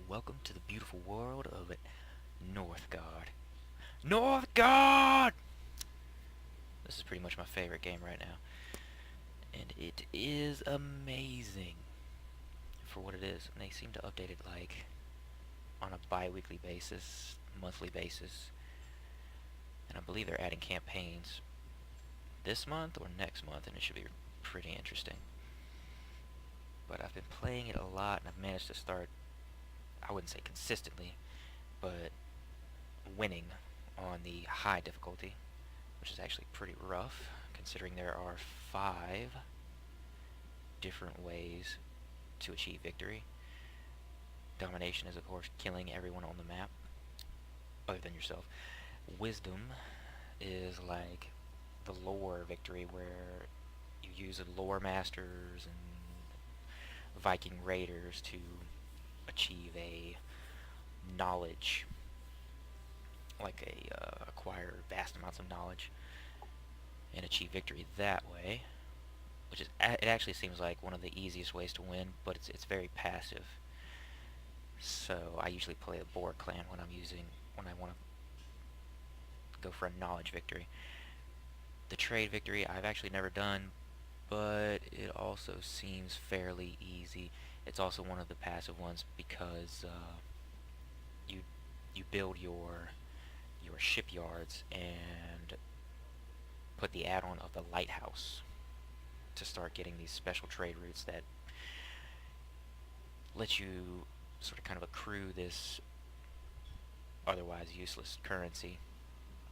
welcome to the beautiful world of Northgard. Northgard! This is pretty much my favorite game right now, and it is amazing for what it is. And they seem to update it like on a bi-weekly basis, monthly basis, and I believe they're adding campaigns this month or next month, and it should be pretty interesting. But I've been playing it a lot, and I've managed to start, I wouldn't say consistently, but winning on the high difficulty, which is actually pretty rough considering there are 5 different ways to achieve victory. Domination is, of course, killing everyone on the map other than yourself. Wisdom is like the lore victory, where you use lore masters and Viking raiders to achieve a knowledge, acquire vast amounts of knowledge and achieve victory that way, which is it actually seems like one of the easiest ways to win, but it's very passive. So I usually play a boar clan when I want to go for a knowledge victory. The trade victory I've actually never done, but it also seems fairly easy. It's also one of the passive ones because you you build your shipyards and put the add-on of the lighthouse to start getting these special trade routes that let you sort of kind of accrue this otherwise useless currency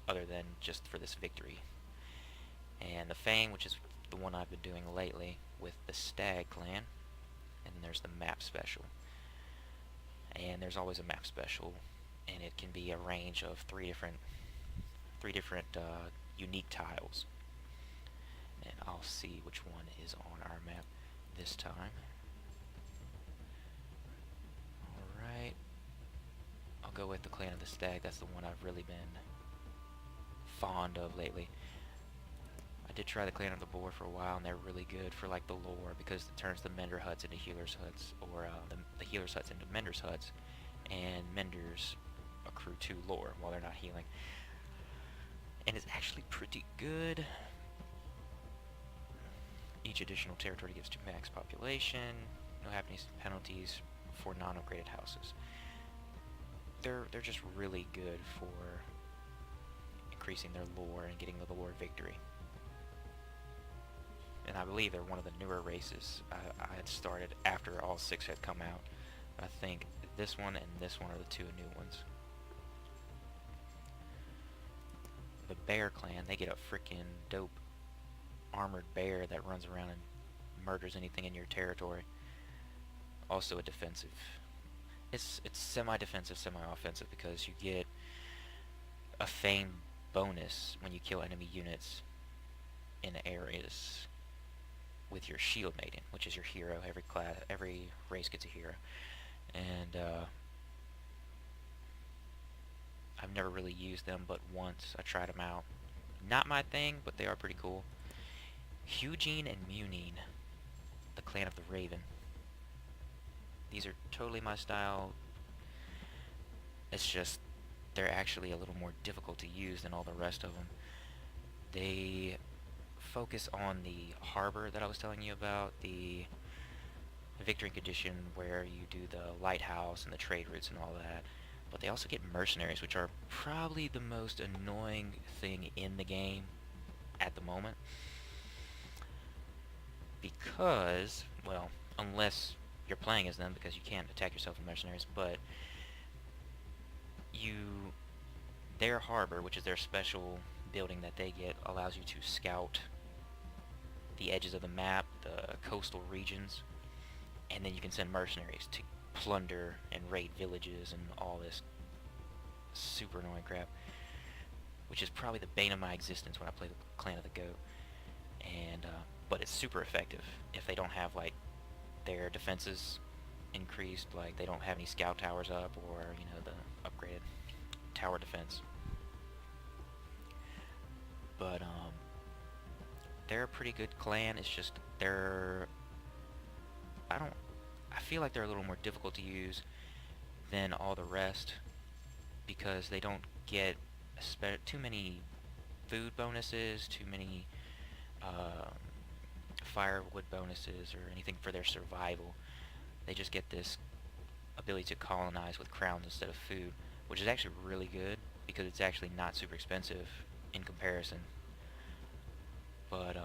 other than just for this victory. And the Fame, which is the one I've been doing lately with the Stag clan, and then there's the map special. And there's always a map special, and it can be a range of three different unique tiles. And I'll see which one is on our map this time. Alright, I'll go with the Clan of the Stag. That's the one I've really been fond of lately. I did try the Clan of the Boar for a while, and they're really good for like the lore, because it turns the Mender huts into healers huts, or the healers huts into Menders huts, and Menders accrue 2 lore while they're not healing. And it's actually pretty good. Each additional territory gives 2 max population, no happiness penalties for non-upgraded houses. They're just really good for increasing their lore and getting the lore victory. And I believe they're one of the newer races. I had started after all 6 had come out. I think this one and this one are the 2 new ones. The Bear clan, they get a freaking dope armored bear that runs around and murders anything in your territory. Also a defensive. It's semi-defensive, semi-offensive, because you get a fame bonus when you kill enemy units in areas with your shield maiden, which is your hero. Every race gets a hero, and I've never really used them but once. I tried them out. Not my thing, but they are pretty cool. Hugine and Munine, the Clan of the Raven. These are totally my style. It's just they're actually a little more difficult to use than all the rest of them. They focus on the harbor that I was telling you about, the victory condition where you do the lighthouse and the trade routes and all that. But they also get mercenaries, which are probably the most annoying thing in the game at the moment. Because, well, unless you're playing as them, because you can't attack yourself with mercenaries, but their harbor, which is their special building that they get, allows you to scout the edges of the map, the coastal regions, and then you can send mercenaries to plunder and raid villages and all this super annoying crap, which is probably the bane of my existence when I play the Clan of the Goat. And but it's super effective if they don't have like their defenses increased, like they don't have any scout towers up, or the upgraded tower defense. But they're a pretty good clan. It's just I feel like they're a little more difficult to use than all the rest because they don't get too many food bonuses, too many um, firewood bonuses, or anything for their survival. They just get this ability to colonize with crowns instead of food, which is actually really good because it's actually not super expensive in comparison. But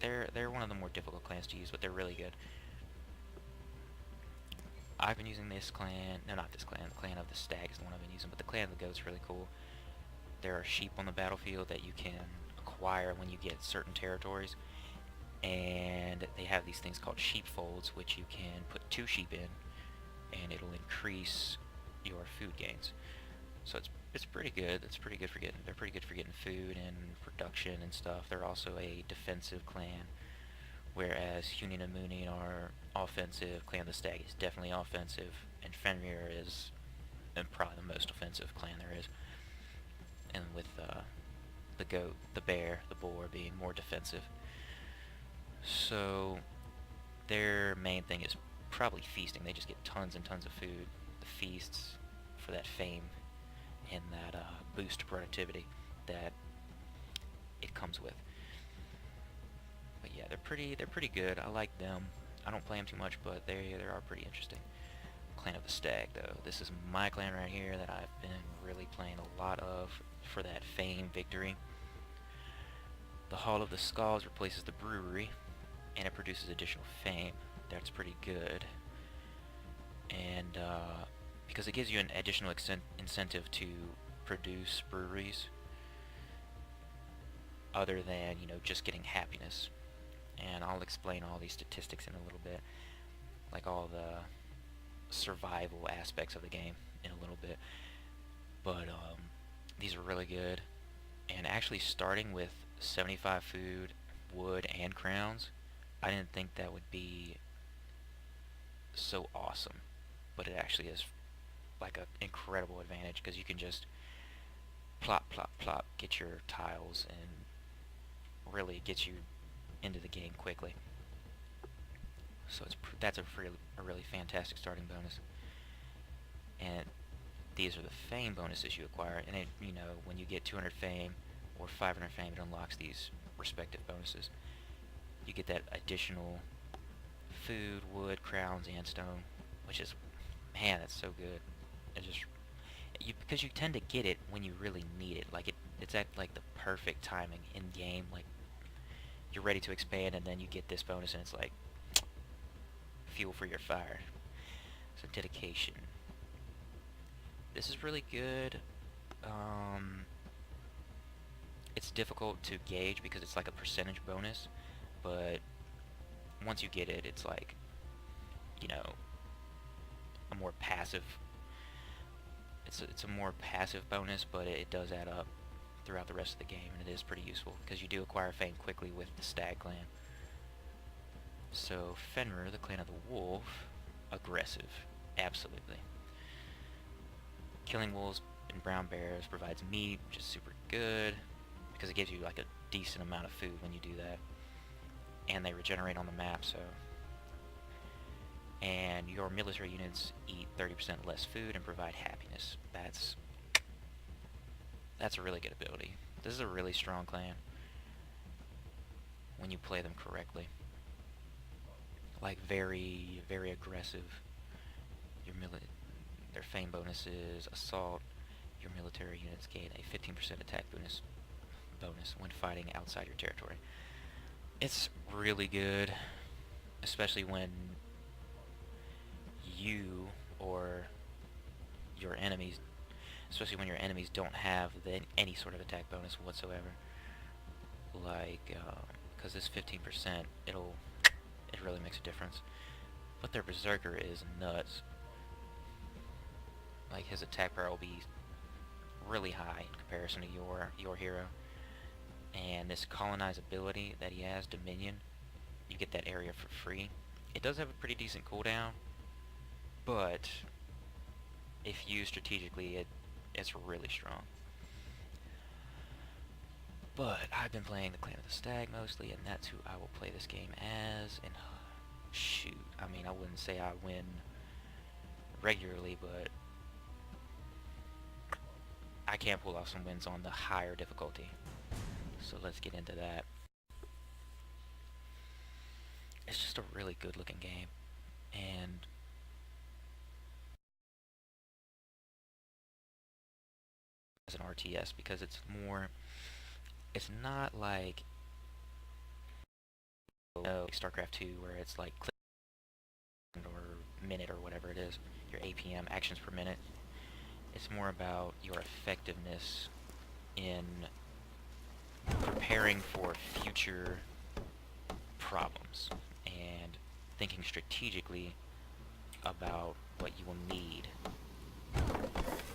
they're one of the more difficult clans to use, but they're really good. I've been using this clan, no, not this clan, the clan of the stag is the one I've been using, but the clan of the goat's really cool. There are sheep on the battlefield that you can acquire when you get certain territories, and they have these things called sheepfolds, which you can put 2 sheep in, and it'll increase your food gains. So it's pretty good. They're pretty good for getting food and production and stuff. They're also a defensive clan, whereas Hunin and Moonin are offensive. Clan of the Stag is definitely offensive, and Fenrir is probably the most offensive clan there is. And with the goat, the bear, the boar being more defensive. So their main thing is probably feasting. They just get tons and tons of food. The feasts for that fame and that boost to productivity that it comes with. But yeah, they're pretty good. I like them. I don't play them too much, but they are pretty interesting. Clan of the Stag, though. This is my clan right here that I've been really playing a lot of for that fame victory. The Hall of the Skulls replaces the brewery, and it produces additional fame. That's pretty good. And because it gives you an additional incentive to produce breweries other than, you know, just getting happiness. And I'll explain all these statistics in a little bit, like all the survival aspects of the game in a little bit. But these are really good. And actually starting with 75 food, wood, and crowns, I didn't think that would be so awesome. But it actually is like an incredible advantage because you can just plop, plop, plop, get your tiles, and really get you into the game quickly. So that's a really fantastic starting bonus. And these are the fame bonuses you acquire, and it, you know, when you get 200 fame or 500 fame, it unlocks these respective bonuses. You get that additional food, wood, crowns, and stone, which is, man, that's so good. It just because you tend to get it when you really need it. Like it's at like the perfect timing in game. Like you're ready to expand, and then you get this bonus, and it's like fuel for your fire. So dedication. This is really good. It's difficult to gauge because it's like a percentage bonus, but once you get it, it's like, you know, a more passive. It's a more passive bonus, but it does add up throughout the rest of the game, and it is pretty useful because you do acquire fame quickly with the Stag clan. So Fenrir, the clan of the wolf, aggressive, absolutely. Killing wolves and brown bears provides meat, which is super good because it gives you like a decent amount of food when you do that, and they regenerate on the map. So, and your military units eat 30% less food and provide happiness. That's a really good ability. This is a really strong clan when you play them correctly. Like very, very aggressive. Their fame bonuses, assault. Your military units gain a 15% attack bonus when fighting outside your territory. It's really good, especially when you or your enemies, especially when your enemies don't have any sort of attack bonus whatsoever. Like, because this 15%, it really makes a difference. But their berserker is nuts. Like his attack power will be really high in comparison to your hero. And this colonize ability that he has, Dominion, you get that area for free. It does have a pretty decent cooldown, but if used strategically, it's really strong. But I've been playing the Clan of the Stag mostly, and that's who I will play this game as. And shoot, I mean, I wouldn't say I win regularly, but I can pull off some wins on the higher difficulty. So let's get into that. It's just a really good looking game, and as an RTS, because it's more, it's not like StarCraft 2 where it's like click or minute or whatever it is, your APM, actions per minute. It's more about your effectiveness in preparing for future problems and thinking strategically about what you will need.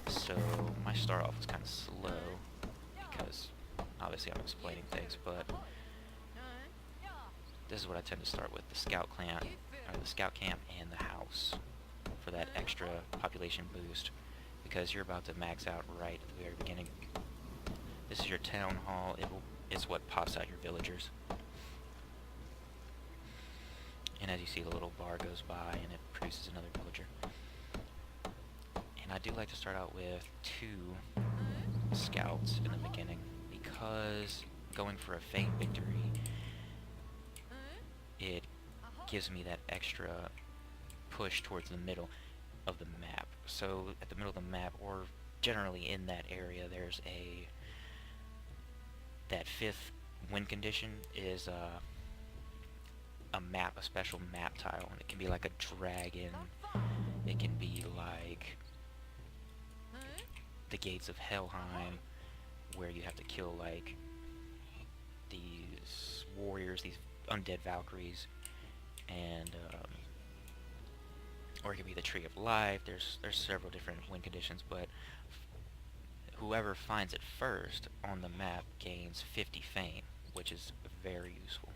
So my start off was kind of slow because obviously I'm explaining things, but this is what I tend to start with: the scout camp, and the house for that extra population boost, because you're about to max out right at the very beginning. This is your town hall. It's what pops out your villagers. And as you see, the little bar goes by and it produces another villager. And I do like to start out with 2 scouts in the beginning, because going for a feint victory, it gives me that extra push towards the middle of the map. So at the middle of the map, or generally in that area, there's that 5th win condition is a map, a special map tile, and it can be like a dragon, it can be like the gates of Helheim, where you have to kill like these warriors, these undead Valkyries, and or it could be the Tree of Life. There's several different win conditions, but whoever finds it first on the map gains 50 fame, which is very useful.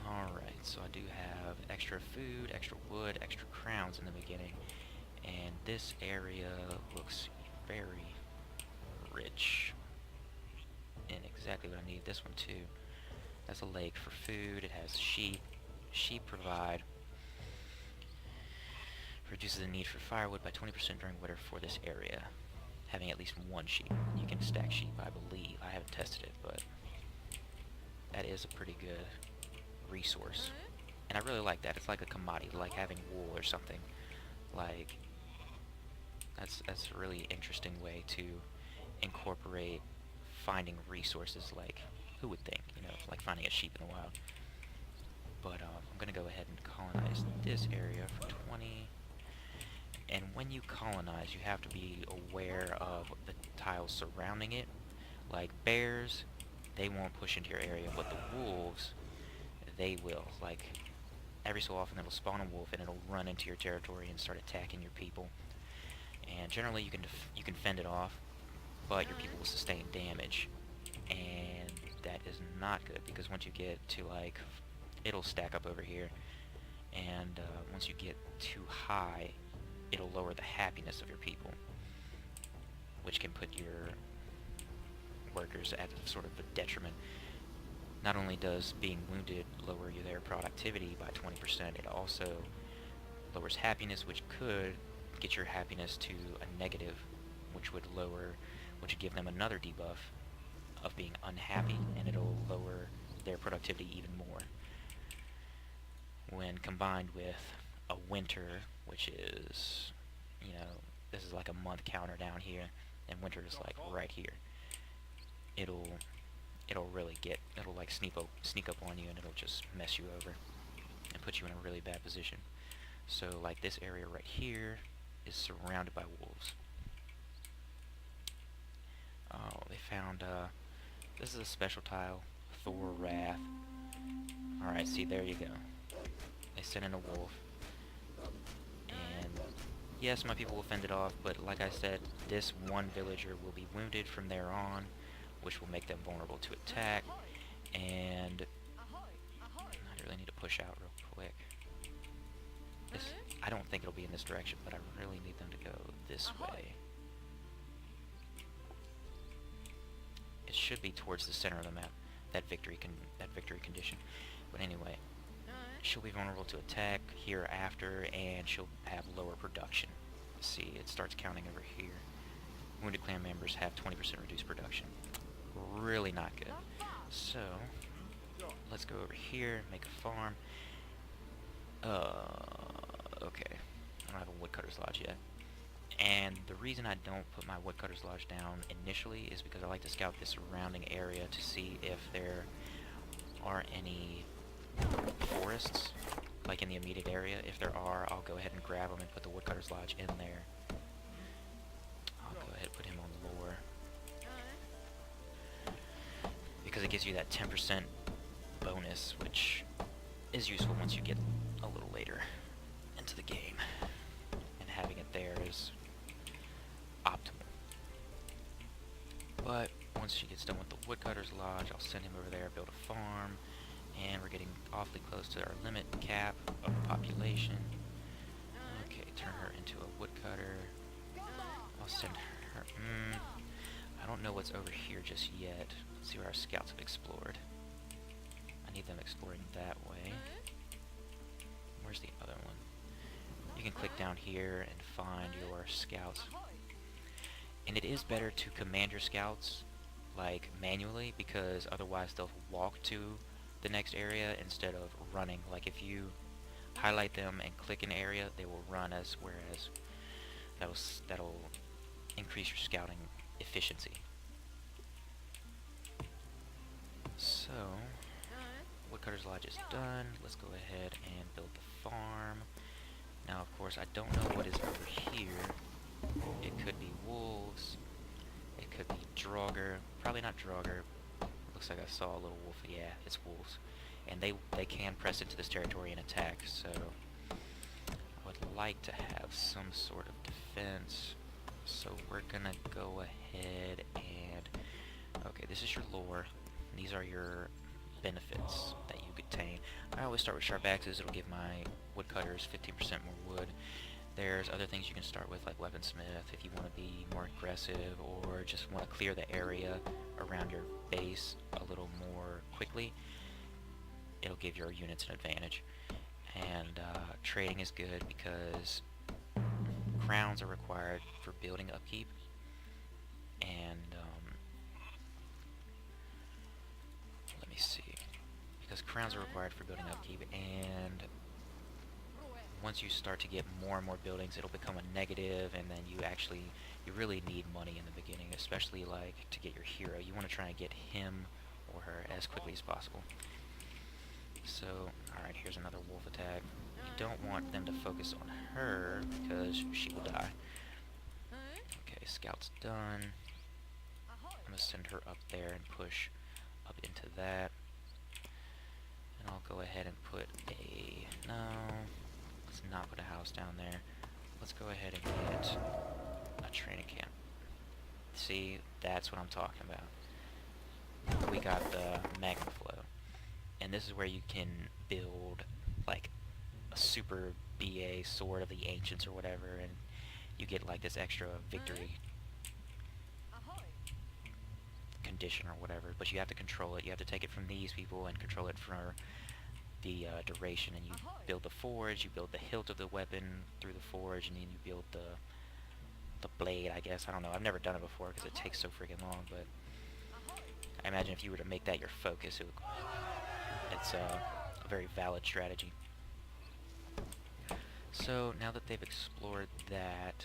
Alright, so I do have extra food, extra wood, extra crowns in the beginning, and this area looks very rich in exactly what I need. This one too. That's a lake for food. It has sheep. Sheep provide. Reduces the need for firewood by 20% during winter for this area. Having at least 1 sheep. You can stack sheep, I believe. I haven't tested it, but that is a pretty good resource. And I really like that. It's like a commodity, like having wool or something. Like, that's a really interesting way to incorporate finding resources, like, who would think, you know, like finding a sheep in the wild. But I'm going to go ahead and colonize this area for 20. And when you colonize, you have to be aware of the tiles surrounding it. Like bears, they won't push into your area, but the wolves, they will. Like, every so often it'll spawn a wolf and it'll run into your territory and start attacking your people. And generally you can fend it off, but your people will sustain damage. And that is not good, because once you get to, like, it'll stack up over here, and once you get too high, it'll lower the happiness of your people, which can put your workers at sort of a detriment. Not only does being wounded lower their productivity by 20%, it also lowers happiness, which could get your happiness to a negative, which would give them another debuff of being unhappy, and it'll lower their productivity even more. When combined with a winter, which is, you know, this is like a month counter down here, and winter is like right here. It'll like sneak up on you, and it'll just mess you over and put you in a really bad position. So like this area right here is surrounded by wolves. Oh, they found this is a special tile, Thor Wrath. Alright, see, there you go. They sent in a wolf. And yes, my people will fend it off, but like I said, this one villager will be wounded from there on, which will make them vulnerable to attack. And I really need to push out real quick. I don't think it'll be in this direction, but I really need them to go this way. It should be towards the center of the map, that victory condition. But anyway, she'll be vulnerable to attack hereafter, and she'll have lower production. See, it starts counting over here. Wounded clan members have 20% reduced production. Really not good. So, let's go over here, make a farm. Okay. I don't have a woodcutter's lodge yet. And the reason I don't put my woodcutter's lodge down initially is because I like to scout the surrounding area to see if there are any forests, like in the immediate area. If there are, I'll go ahead and grab them and put the woodcutter's lodge in there. I'll go ahead and put him on lore, because it gives you that 10% bonus, which is useful once you get a little later into the game. And having it there is optimal. But once she gets done with the woodcutter's lodge, I'll send him over there, build a farm, and we're getting awfully close to our limit cap of population. Okay, turn her into a woodcutter. I'll send her... I don't know what's over here just yet. Let's see where our scouts have explored. I need them exploring that way. Where's the other one? You can click down here and find your scouts. And it is better to command your scouts, like, manually, because otherwise they'll walk to the next area instead of running. Like, if you highlight them and click an area, they will run, whereas that'll increase your scouting efficiency. So, woodcutter's lodge is done. Let's go ahead and build the farm. Now, of course, I don't know what is over here. It could be wolves. It could be Draugr. Probably not Draugr. Looks like I saw a little wolf. Yeah, it's wolves. And they can press into this territory and attack, so I would like to have some sort of defense. So we're gonna go ahead and... Okay, this is your lore. These are your benefits that you obtain. I always start with sharp axes. It'll give my woodcutters 15% more wood. There's other things you can start with, like weaponsmith, if you want to be more aggressive or just want to clear the area around your base a little more quickly. It'll give your units an advantage. And trading is good because crowns are required for building upkeep. And let me see. Because crowns are required for building upkeep, and once you start to get more and more buildings, it'll become a negative, and then you really need money in the beginning, especially like to get your hero. You want to try and get him or her as quickly as possible. So, alright, here's another wolf attack. You don't want them to focus on her because she will die. Okay, scout's done. I'm going to send her up there and push up into that. And I'll go ahead and put a... No, let's not put a house down there. Let's go ahead and get a training camp. See, that's what I'm talking about. We got the magma flow. And this is where you can build, like, a super BA sword of the ancients or whatever, and you get, like, this extra victory condition or whatever, but you have to control it. You have to take it from these people and control it for the duration, and you build the forge, you build the hilt of the weapon through the forge, and then you build the blade, I guess. I don't know. I've never done it before because it takes so freaking long, but I imagine if you were to make that your focus, it's a very valid strategy. So now that they've explored that,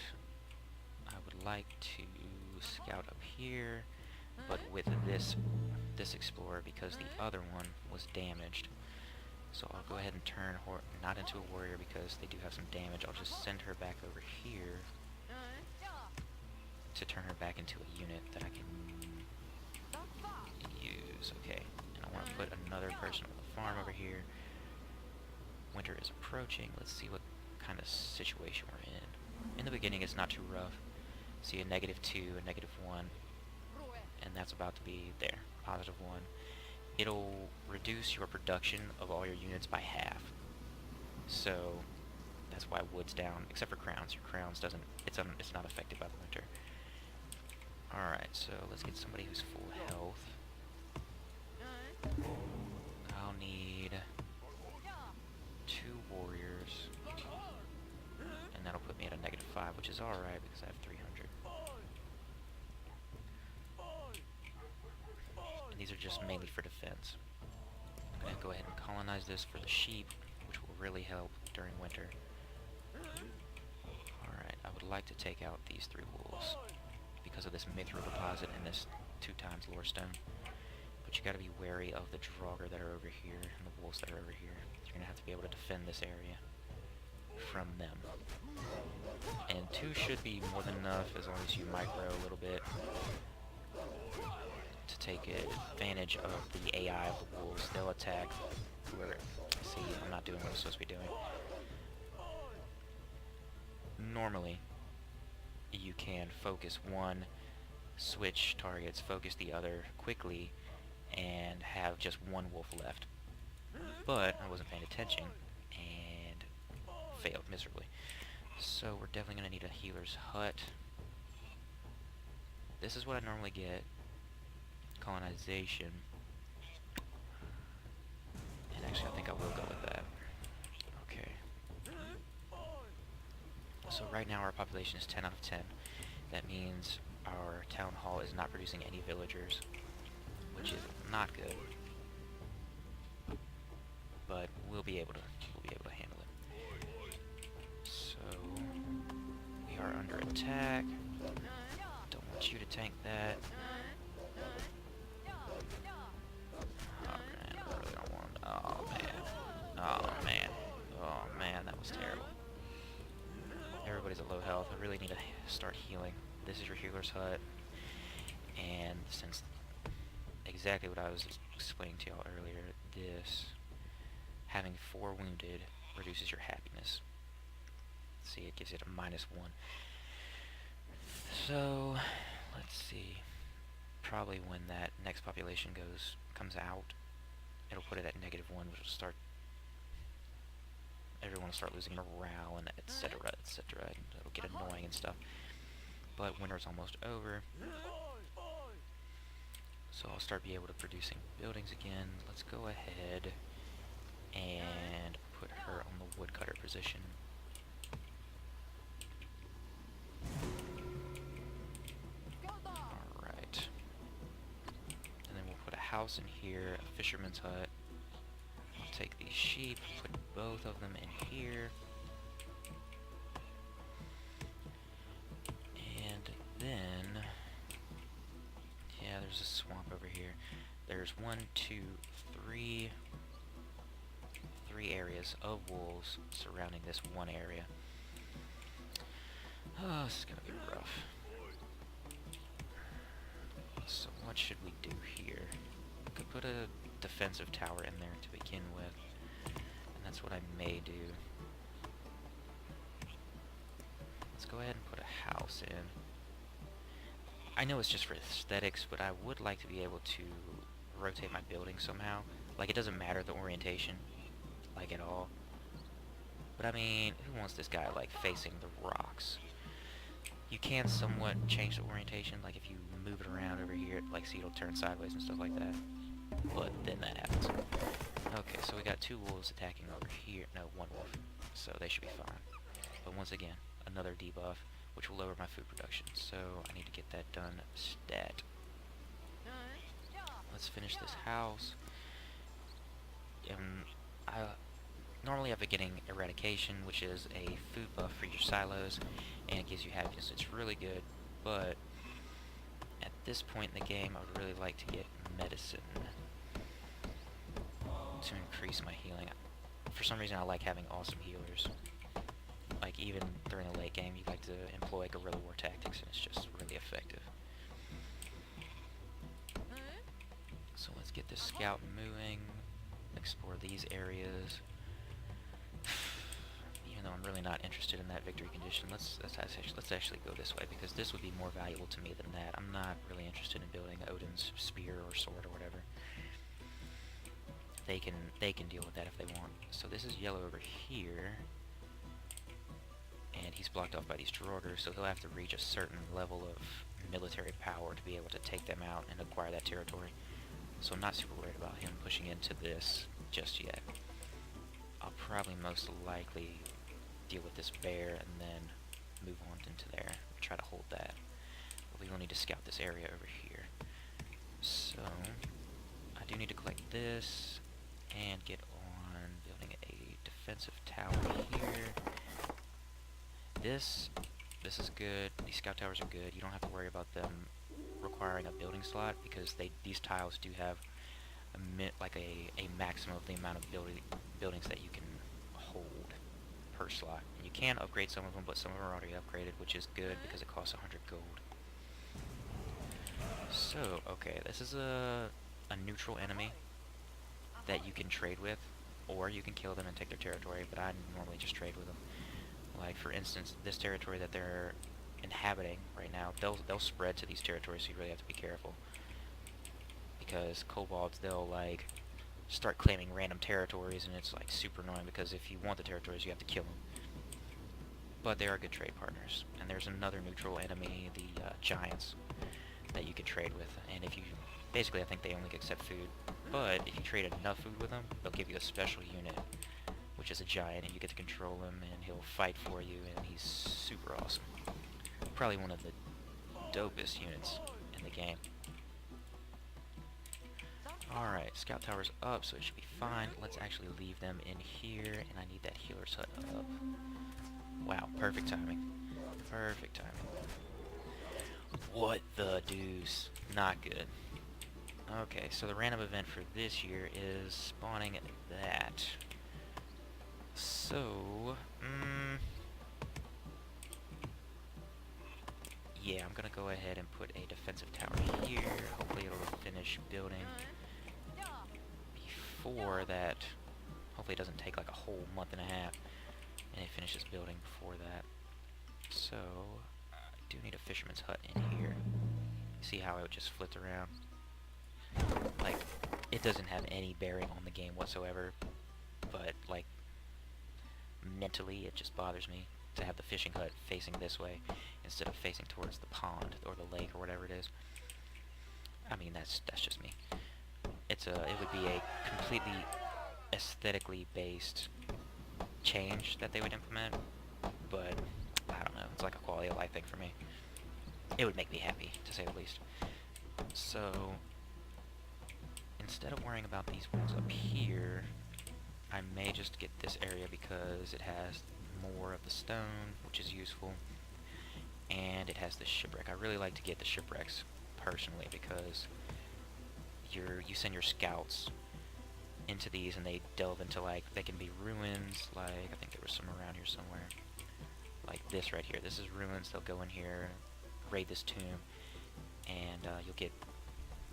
I would like to scout up here, but with this explorer, because the other one was damaged. So I'll go ahead and turn her not into a warrior because they do have some damage. I'll just send her back over here to turn her back into a unit that I can use. Okay, and I want to put another person on the farm over here. Winter is approaching. Let's see what kind of situation we're in. In the beginning, it's not too rough. See a -2, a -1, and that's about to be there. +1. It'll reduce your production of all your units by half. So that's why wood's down, except for crowns. Your crowns doesn't, it's not affected by the winter. Alright, so let's get somebody who's full health. I'll need 5, which is alright because I have 300. And these are just mainly for defense. I'm going to go ahead and colonize this for the sheep, which will really help during winter. Alright, I would like to take out these 3 wolves because of this mithril deposit and this 2 times lore stone. But you gotta be wary of the draugr that are over here and the wolves that are over here. You're gonna have to be able to defend this area from them. And 2 should be more than enough as long as you micro a little bit to take advantage of the AI of the wolves. They'll attack whoever. See, I'm not doing what I'm supposed to be doing. Normally, you can focus one, switch targets, focus the other quickly, and have just 1 wolf left. But I wasn't paying attention and failed miserably. So we're definitely going to need a healer's hut. This is what I normally get. Colonization. And actually I think I will go with that. Okay. So right now our population is 10 out of 10. That means our town hall is not producing any villagers, which is not good. But we'll be able to handle it. So we are under attack. Don't want you to tank that. Oh man, I really don't want. Oh man. Oh man. Oh man, that was terrible. Everybody's at low health. I really need to start healing. This is your healer's hut, and since exactly what I was explaining to y'all earlier, this having 4 wounded reduces your happiness. See, it gives it a -1. So let's see. Probably when that next population comes out, it'll put it at -1, which will start. Everyone will start losing morale and etc. etc. And it'll get annoying and stuff. But winter's almost over, so I'll start be able to producing buildings again. Let's go ahead and put her on the woodcutter position. Alright. And then we'll put a house in here, a fisherman's hut. I'll take these sheep, put both of them in here. And then, yeah, there's a swamp over here. There's 1, 2, 3 areas of wolves surrounding this one area. Oh, this is gonna be rough. So what should we do here? We could put a defensive tower in there to begin with, and that's what I may do. Let's go ahead and put a house in. I know it's just for aesthetics, but I would like to be able to rotate my building somehow. Like, it doesn't matter the orientation, like, at all. But I mean, who wants this guy, like, facing the rocks? You can somewhat change the orientation, like if you move it around over here, like, see, it'll turn sideways and stuff like that. But then that happens. Okay, so we got 2 wolves attacking over here. No, 1 wolf. So they should be fine. But once again, another debuff, which will lower my food production. So I need to get that done stat. Let's finish this house. I normally I've been getting eradication, which is a food buff for your silos, and it gives you happiness. It's really good, but at this point in the game, I would really like to get medicine to increase my healing. For some reason, I like having awesome healers. Like, even during the late game, you like to employ guerrilla war tactics, and it's just really effective. So let's get this scout moving, explore these areas. Even though I'm really not interested in that victory condition, let's actually go this way, because this would be more valuable to me than that. I'm not really interested in building Odin's spear or sword or whatever. They can deal with that if they want. So this is yellow over here, and he's blocked off by these draugr, so he'll have to reach a certain level of military power to be able to take them out and acquire that territory. So I'm not super worried about him pushing into this just yet. I'll probably most likely deal with this bear and then move on into there. Try to hold that. But we will need to scout this area over here. So, I do need to collect this and get on building a defensive tower here. This is good. These scout towers are good. You don't have to worry about them requiring a building slot because these tiles do have a maximum of the amount of buildings that you can hold per slot. And you can upgrade some of them, but some of them are already upgraded, which is good because it costs 100 gold. So, okay, this is a neutral enemy that you can trade with, or you can kill them and take their territory, but I normally just trade with them. Like, for instance, this territory that they're inhabiting right now, they'll spread to these territories, so you really have to be careful. Because kobolds, they'll, like, start claiming random territories, and it's, like, super annoying, because if you want the territories, you have to kill them. But they are good trade partners. And there's another neutral enemy, the giants, that you can trade with. And if you... Basically, I think they only accept food. But if you trade enough food with them, they'll give you a special unit, which is a giant, and you get to control him, and he'll fight for you, and he's super awesome. Probably one of the dopest units in the game. Alright, scout tower's up, so it should be fine. Let's actually leave them in here, and I need that healer's hut up. Wow, perfect timing. Perfect timing. What the deuce? Not good. Okay, so the random event for this year is spawning that. So, yeah, I'm gonna go ahead and put a defensive tower here. Hopefully it'll finish building before that. Hopefully it doesn't take like a whole month and a half, and it finishes building before that. So, I do need a fisherman's hut in here. See how it just flipped around? Like, it doesn't have any bearing on the game whatsoever, but, like, mentally it just bothers me to have the fishing hut facing this way instead of facing towards the pond or the lake or whatever it is. I mean, that's just me. It would be a completely aesthetically based change that they would implement, but I don't know, it's like a quality of life thing for me. It would make me happy, to say the least. So, instead of worrying about these ones up here, I may just get this area because it has more of the stone, which is useful, and it has the shipwreck. I really like to get the shipwrecks, personally, because you send your scouts into these, and they delve into, like, they can be ruins, like, I think there was some around here somewhere. Like this right here. This is ruins. They'll go in here, raid this tomb, and you'll get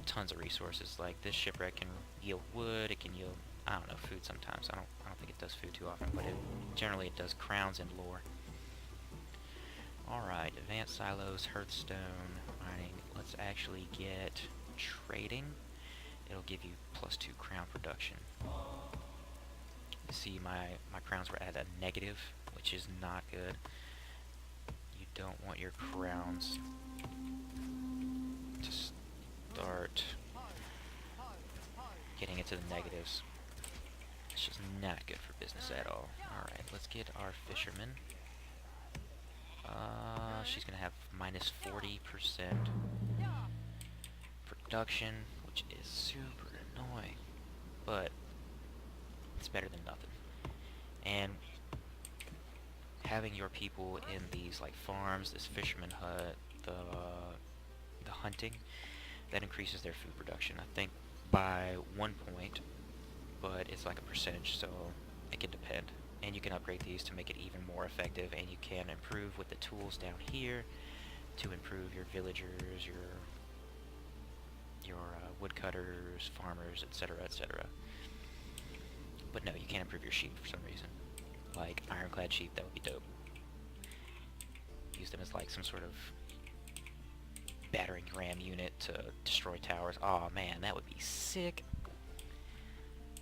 tons of resources. Like this shipwreck can yield wood. It can yield, I don't know, food sometimes. I don't think it does food too often, but generally it does crowns and lore. Alright, advanced silos, hearthstone, mining. Let's actually get trading. It'll give you +2 crown production. You see, my crowns were at a negative, which is not good. You don't want your crowns to start getting into the negatives. It's just not good for business at all. Alright, let's get our fisherman. She's gonna have -40% production, which is super annoying, but it's better than nothing. And having your people in these like farms, this fisherman hut, the hunting, that increases their food production. I think by 1 point, but it's like a percentage, so it can depend. And you can upgrade these to make it even more effective, and you can improve with the tools down here to improve your villagers, your woodcutters, farmers, etc., etc. But no, you can't improve your sheep for some reason. Like ironclad sheep, that would be dope. Use them as like some sort of battering ram unit to destroy towers. Oh man, that would be sick.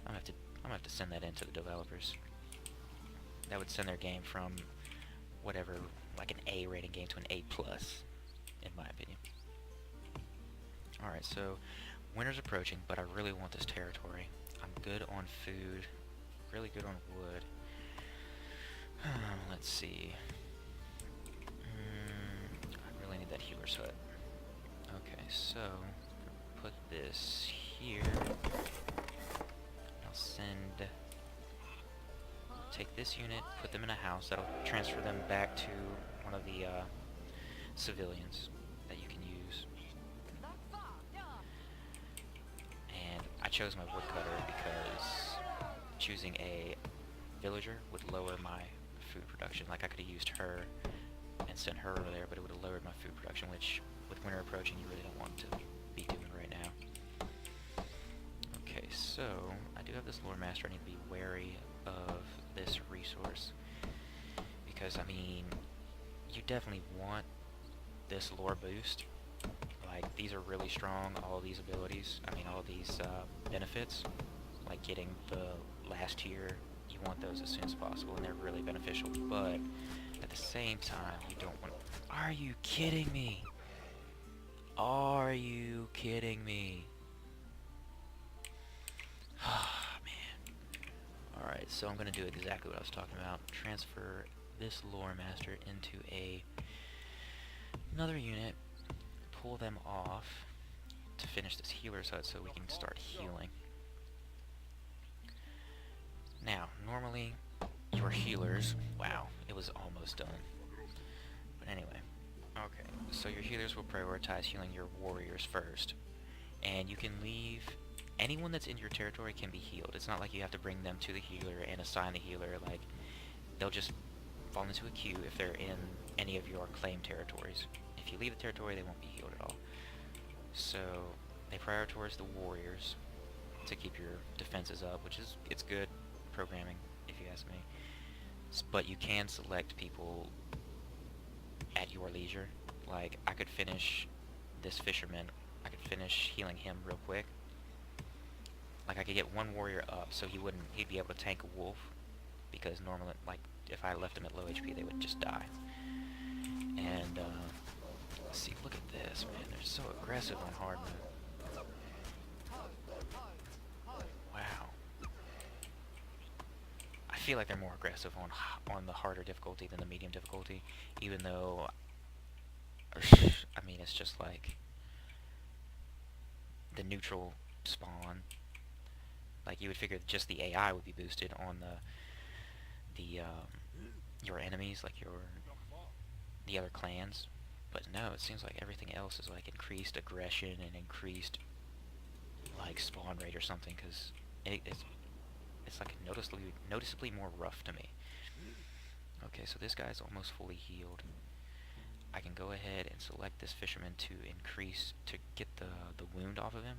I'm gonna have to send that in to the developers. That would send their game from whatever, like an A rating game to an A+, in my opinion. Alright, so winter's approaching, but I really want this territory. I'm good on food, really good on wood. Let's see. healer's hut. Okay, so put this here. I'll take this unit, put them in a house. That'll transfer them back to one of the civilians that you can use. And I chose my woodcutter because choosing a villager would lower my food production. Like, I could have used her and sent her over there, but it would have lowered my food production, which with winter approaching you really don't want to be doing right now. Okay, so I do have this lore master. I need to be wary of this resource because, I mean, you definitely want this lore boost. Like, these are really strong, all these abilities, I mean all these benefits, like getting the last tier, you want those as soon as possible, and they're really beneficial, but at the same time, you don't want... Are you kidding me? Are you kidding me? Ah, man. Alright, so I'm going to do exactly what I was talking about. Transfer this lore master into another unit, pull them off to finish this healer's hut so we can start healing. Now, normally, your healers... Wow, it was almost done. But anyway, okay, so your healers will prioritize healing your warriors first. And you can leave... Anyone that's in your territory can be healed. It's not like you have to bring them to the healer and assign the healer. Like, they'll just fall into a queue if they're in any of your claimed territories. If you leave the territory, they won't be healed at all. So, they prioritize the warriors to keep your defenses up, which is... It's good programming, if you ask me. But you can select people at your leisure. Like, I could finish this fisherman. I could finish healing him real quick. Like, I could get one warrior up, so he'd be able to tank a wolf, because normally, like, if I left him at low HP, they would just die. And, let's see, look at this, man. They're so aggressive on hard mode. Wow. I feel like they're more aggressive on the harder difficulty than the medium difficulty, even though, I mean, it's just like the neutral spawn. Like, you would figure just the AI would be boosted on your enemies, like the other clans. But no, it seems like everything else is like increased aggression and increased like spawn rate or something, because it's like noticeably more rough to me. Okay, so this guy's almost fully healed. I can go ahead and select this fisherman to get the wound off of him,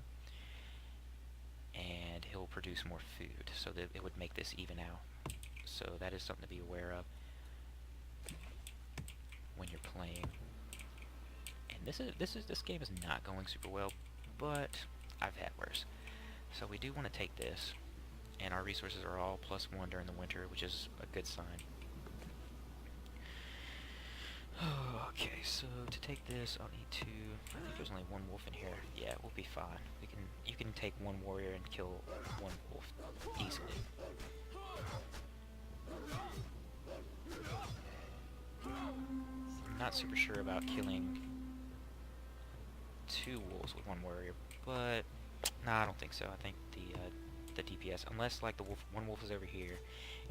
and he'll produce more food, so that it would make this even out. So that is something to be aware of when you're playing. And this game is not going super well, but I've had worse. So we do want to take this, and our resources are all +1 during the winter, which is a good sign. Okay, so to take this, I'll need to... I think there's only one wolf in here. Yeah, we'll be fine. You can take one warrior and kill one wolf easily. I'm not super sure about killing 2 wolves with 1 warrior, but nah, I don't think so. I think the DPS, unless like one wolf is over here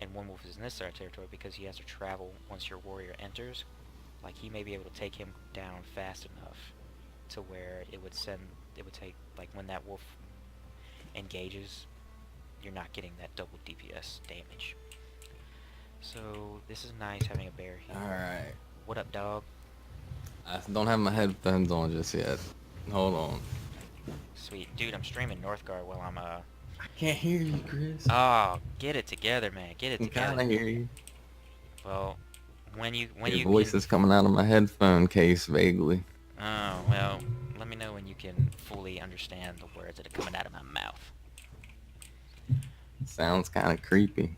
and 1 wolf is in this territory, because he has to travel once your warrior enters. Like, he may be able to take him down fast enough to where it would take, like, when that wolf engages, you're not getting that double DPS damage. So this is nice having a bear here. Alright. What up, dog? I don't have my headphones on just yet. Hold on. Sweet. Dude, I'm streaming Northgard while I'm, I can't hear you, Chris. Oh, get it together, man. Get it together. I kinda hear you. Well, when you Your voice is coming out of my headphone case vaguely. Oh, well, let me know when you can fully understand the words that are coming out of my mouth. Sounds kind of creepy.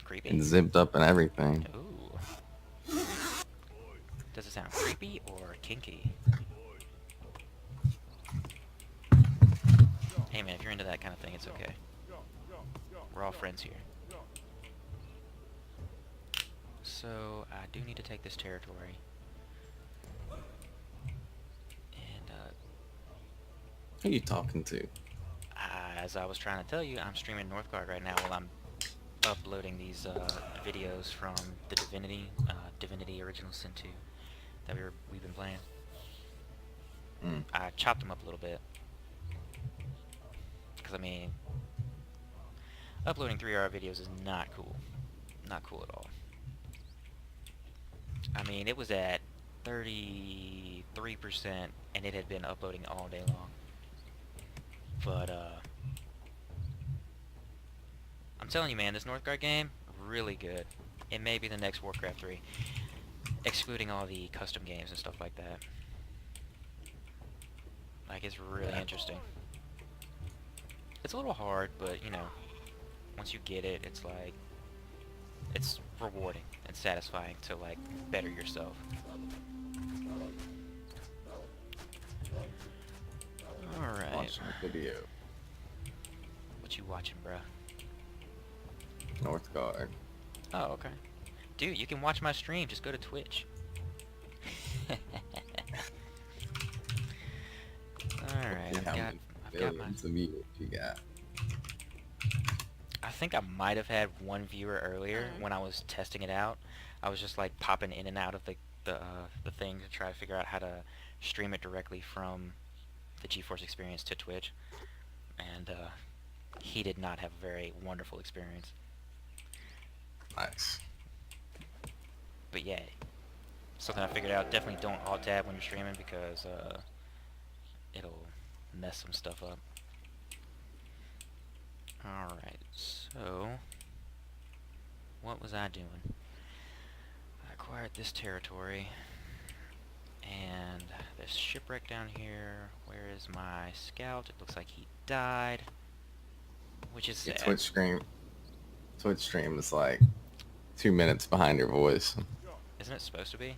Creepy? And zipped up and everything. Ooh. Does it sound creepy or kinky? Hey man, if you're into that kind of thing, it's okay. We're all friends here. So, I do need to take this territory. Who you talking to? As I was trying to tell you, I'm streaming Northgard right now while I'm uploading these videos from the Divinity Original Sin 2 that we've been playing. Mm. I chopped them up a little bit because I mean, uploading 3-hour videos is not cool, not cool at all. I mean, it was at 33% and it had been uploading all day long. But I'm telling you, man, this Northgard game, really good. It may be the next Warcraft 3, excluding all the custom games and stuff like that. Like, it's really interesting. It's a little hard, but, you know, once you get it, it's like, it's rewarding and satisfying to, like, better yourself. Alright. Watching a video. What you watching, bruh? Northgard. Oh, okay. Dude, you can watch my stream. Just go to Twitch. Alright, I've got my... Millions of viewers you got. I think I might have had one viewer earlier when I was testing it out. I was just like popping in and out of the thing to try to figure out how to stream it directly from the GeForce experience to Twitch. And he did not have a very wonderful experience. Nice. But yeah, something I figured out, definitely don't alt-tab when you're streaming because it'll mess some stuff up. Alright, so what was I doing? I acquired this territory and this shipwreck down here. Where is my scout? It looks like he died, which is Your sad. Twitch stream is like 2 minutes behind your voice. Isn't it supposed to be?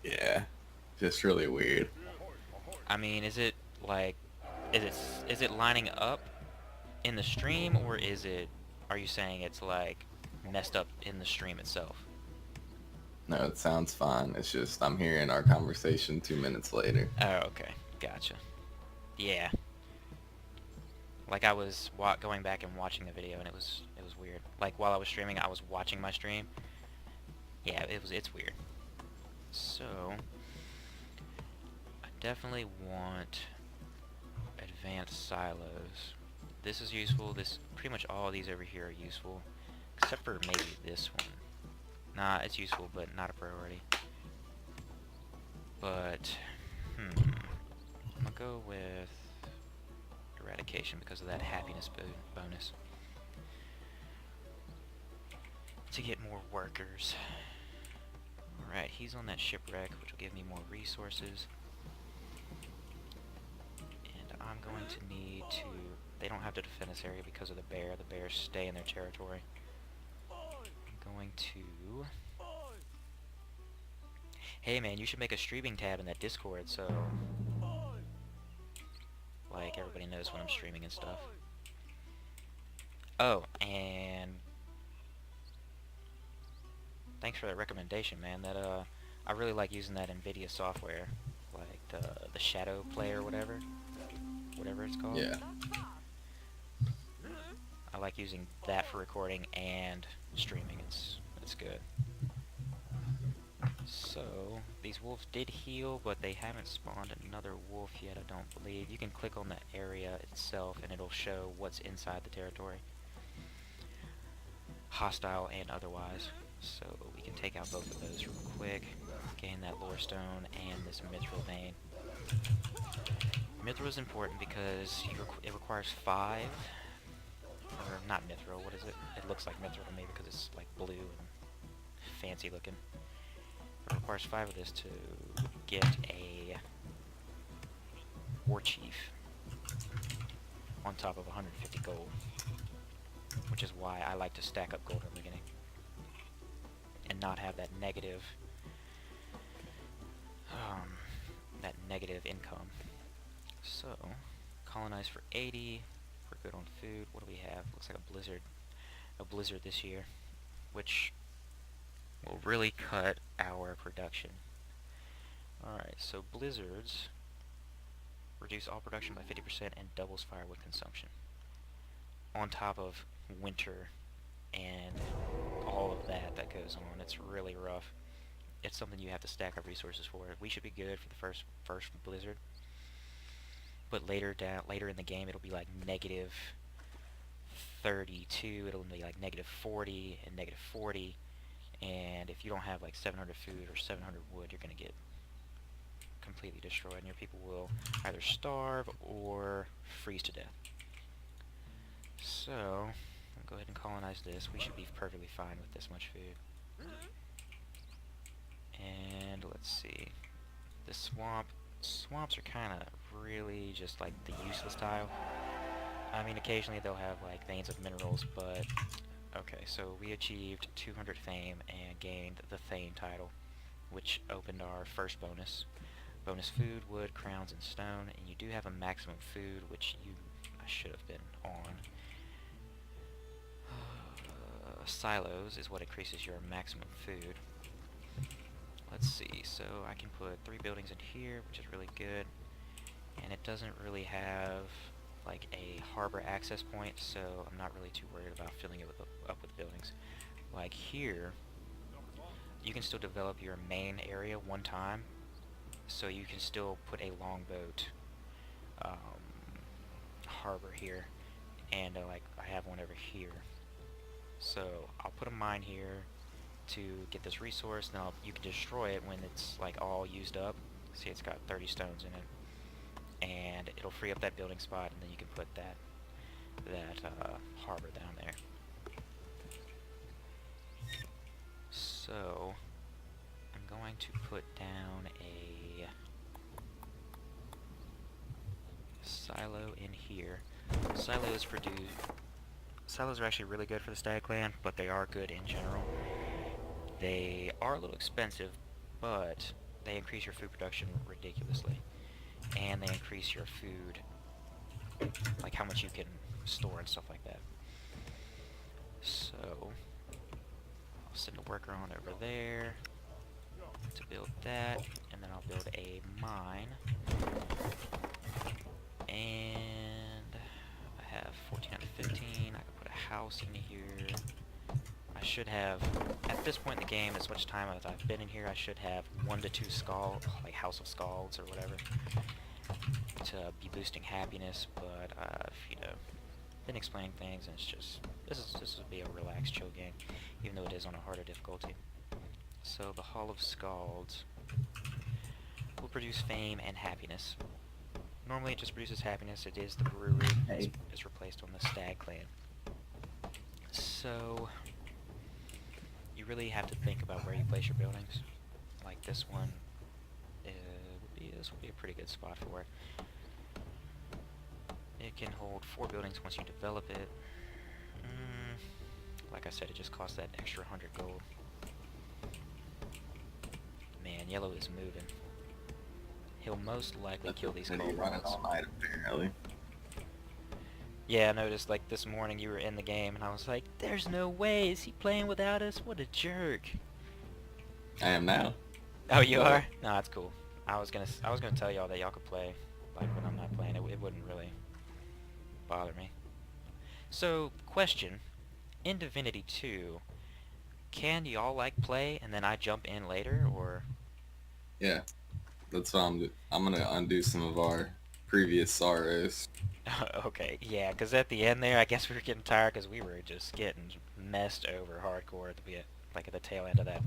Yeah, just really weird. I mean, is it like, is it lining up in the stream, or are you saying it's like messed up in the stream itself? No, it sounds fine. It's just I'm hearing our conversation 2 minutes later. Oh, okay, gotcha. Yeah. Like I was going back and watching the video, and it was weird. Like while I was streaming, I was watching my stream. Yeah, it's weird. So I definitely want advanced silos. This is useful. Pretty much all of these over here are useful, except for maybe this one. Nah, it's useful, but not a priority. But I'm gonna go with eradication because of that happiness bonus to get more workers. Alright, he's on that shipwreck, which will give me more resources. And I'm going to need to... They don't have to defend this area because of the bear. The bears stay in their territory. I'm going to... Hey man, you should make a streaming tab in that Discord so... like, everybody knows when I'm streaming and stuff. Oh, and... thanks for that recommendation, man. That I really like using that NVIDIA software, like the Shadow Play or whatever it's called. Yeah. I like using that for recording and streaming. It's good. So these wolves did heal, but they haven't spawned another wolf yet, I don't believe. You can click on the area itself, and it'll show what's inside the territory, hostile and otherwise. So we can take out both of those real quick, gain that lore stone and this mithril vein. Mithril is important because it requires 5, or not mithril, what is it? It looks like mithril to me because it's like blue and fancy looking. It requires 5 of this to get a war chief on top of 150 gold, which is why I like to stack up gold in the beginning and not have that negative income. So colonize for 80. We're good on food. What do we have? Looks like a blizzard this year, which will really cut our production. Alright, so blizzards reduce all production by 50% and doubles firewood consumption. On top of winter and all of that goes on. It's really rough. It's something you have to stack up resources for. We should be good for the first blizzard, but later in the game it'll be like negative 32. It'll be like negative 40 and negative 40, and if you don't have like 700 food or 700 wood, you're gonna get completely destroyed, and your people will either starve or freeze to death. So, I'll go ahead and colonize this. We should be perfectly fine with this much food. And let's see. The swamps are kind of really just like the useless tile. I mean, occasionally they'll have like veins of minerals, but okay, so we achieved 200 fame and gained the Thane title, which opened our first bonus. Bonus food, wood, crowns, and stone, and you do have a maximum food, which I should have been on. Silos is what increases your maximum food. Let's see, so I can put 3 buildings in here, which is really good, and it doesn't really have like a harbor access point, so I'm not really too worried about filling it up with buildings. Like here, you can still develop your main area one time, so you can still put a longboat harbor here, and like I have one over here. So I'll put a mine here to get this resource. Now you can destroy it when it's like all used up. See, it's got 30 stones in it, and it'll free up that building spot, and then you can put that harbor down there. So I'm going to put down a silo in here. Silos are actually really good for the Stag Clan, but they are good in general. They are a little expensive, but they increase your food production ridiculously, and they increase your food, like how much you can store and stuff like that. So I'll send a worker on over there to build that, and then I'll build a mine. And I have 14 out of 15. I can put a house in here. I should have, at this point in the game, as much time as I've been in here, I should have 1 to 2 like House of Scalds or whatever, to be boosting happiness. But you know, been explaining things, and it's just this will be a relaxed, chill game, even though it is on a harder difficulty. So the Hall of Scalds will produce fame and happiness. Normally it just produces happiness. It is the brewery. It's replaced on the Stag Clan. So you really have to think about where you place your buildings. Like this one, this would be a pretty good spot for it. It can hold 4 buildings once you develop it. Like I said, it just costs that extra 100 gold. Man, yellow is moving. He'll most likely kill these Running kobolds. all night, apparently. Yeah, I noticed, like, this morning you were in the game, and I was like, there's no way, is he playing without us? What a jerk. I am now. Oh, you are? No, that's cool. I was gonna tell y'all that y'all could play, like, when I'm not playing. It wouldn't really bother me. So, question. In Divinity 2, can y'all, like, play, and then I jump in later, or...? Yeah. That's what I'm gonna undo some of our previous sorrows. Okay, yeah, because at the end there, I guess we were getting tired because we were just getting messed over hardcore at the tail end of that.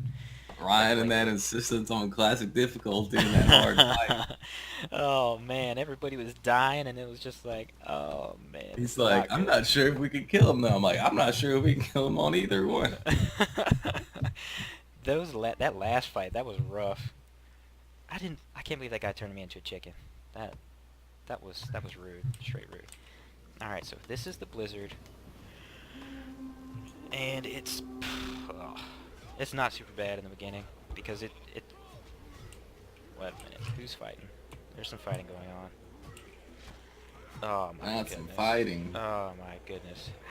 Ryan and that insistence on classic difficulty in that hard fight. Oh man, everybody was dying, and it was just like, oh man. He's like, I'm not sure if we can kill him now. I'm like, I'm not sure if we can kill him on either one. That last fight, that was rough. I can't believe that guy turned me into a chicken. That was rude, straight rude. All right, so this is the blizzard, and it's not super bad in the beginning because it. Wait a minute, who's fighting? There's some fighting going on. Oh my goodness. That's some fighting. Oh my goodness.